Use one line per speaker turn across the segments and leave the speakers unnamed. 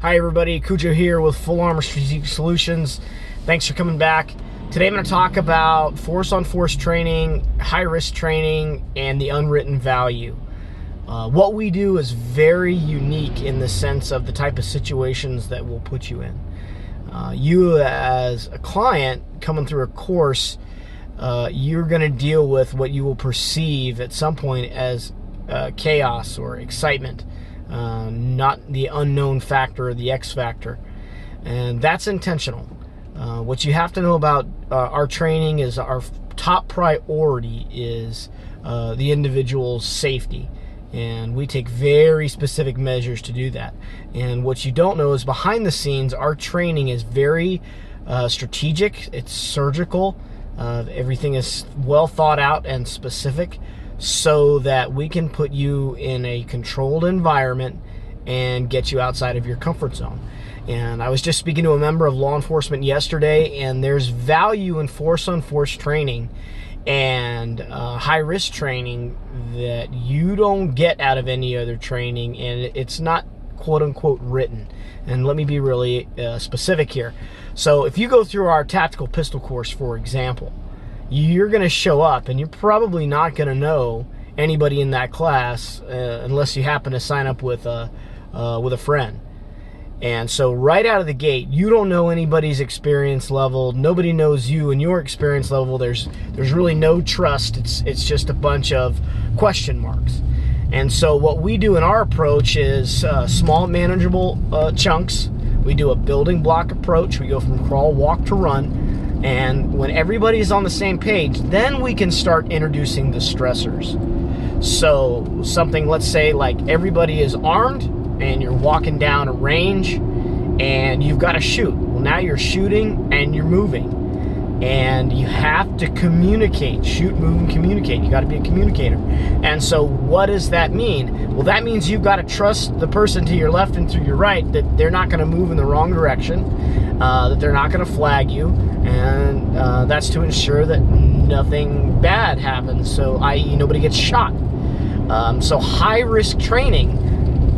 Hi everybody, Cujo here with Full Armor Strategic Solutions. Thanks for coming back. Today I'm going to talk about force-on-force training, high-risk training, and the unwritten value. What we do is very unique in the sense of the type of situations that we'll put you in. You as a client coming through a course, you're going to deal with what you will perceive at some point as chaos or excitement. Not the unknown factor or the X factor, and that's intentional. What you have to know about our training is our top priority is the individual's safety, and we take very specific measures to do that. And what you don't know is behind the scenes, our training is very strategic. It's surgical. Everything is well thought out and specific, so that we can put you in a controlled environment and get you outside of your comfort zone. And I was just speaking to a member of law enforcement yesterday, and there's value in force-on-force training and high-risk training that you don't get out of any other training, and it's not quote-unquote written. And let me be really specific here. So if you go through our tactical pistol course, for example, you're going to show up and you're probably not going to know anybody in that class unless you happen to sign up with a friend. And so right out of the gate, you don't know anybody's experience level. Nobody knows you and your experience level. There's really no trust. It's just a bunch of question marks. And so what we do in our approach is small, manageable chunks. We do a building block approach. We go from crawl, walk to run. And when everybody's on the same page, then we can start introducing the stressors. So something, let's say, like everybody is armed and you're walking down a range and you've got to shoot. Well, now you're shooting and you're moving. And you have to communicate. Shoot, move, and communicate. You got to be a communicator. And so what does that mean? Well, that means you've got to trust the person to your left and to your right that they're not going to move in the wrong direction, that they're not going to flag you, and that's to ensure that nothing bad happens, so i.e. nobody gets shot. So high-risk training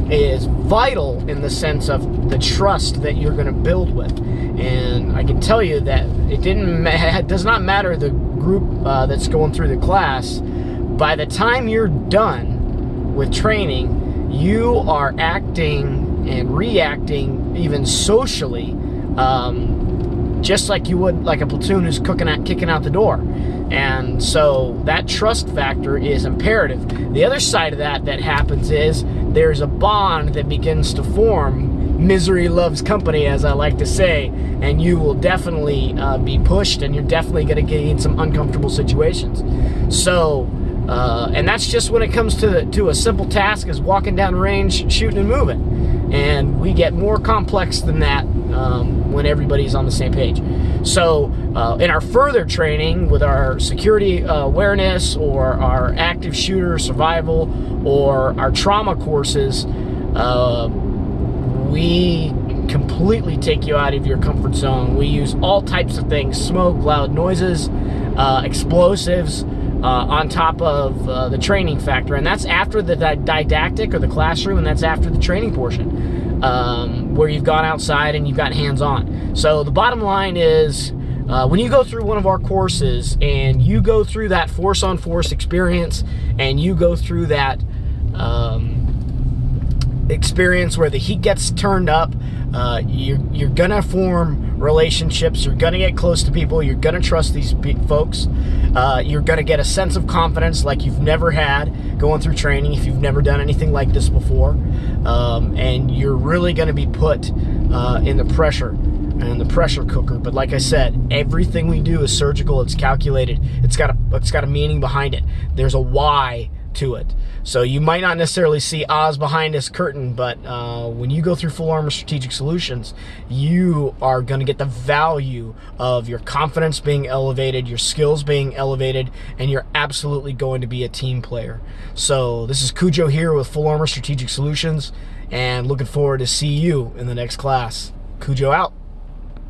is vital in the sense of the trust that you're going to build with. And I can tell you that it does not matter the group that's going through the class. By the time you're done with training, you are acting and reacting even socially just like you would like a platoon who's kicking out the door. And so that trust factor is imperative. The other side of that happens is there's a bond that begins to form. Misery loves company, as I like to say, and you will definitely be pushed, and you're definitely going to get in some uncomfortable situations. So, and that's just when it comes to a simple task as walking down range, shooting and moving. And we get more complex than that when everybody's on the same page. So in our further training with our security awareness or our active shooter survival or our trauma courses, we completely take you out of your comfort zone. We use all types of things: smoke, loud noises, explosives, on top of the training factor. And that's after the didactic or the classroom, and that's after the training portion, where you've gone outside and you've got hands-on. So the bottom line is, when you go through one of our courses and you go through that force-on-force experience and you go through that experience where the heat gets turned up, you're gonna form relationships, you're gonna get close to people, you're gonna trust these folks, you're gonna get a sense of confidence like you've never had going through training if you've never done anything like this before, and you're really gonna be put in the pressure cooker. But like I said, everything we do is surgical, it's calculated, it's got a meaning behind it. There's a why to it. So you might not necessarily see Oz behind this curtain, but when you go through Full Armor Strategic Solutions, you are going to get the value of your confidence being elevated, your skills being elevated, and you're absolutely going to be a team player. So this is Cujo here with Full Armor Strategic Solutions, and looking forward to see you in the next class. Cujo out.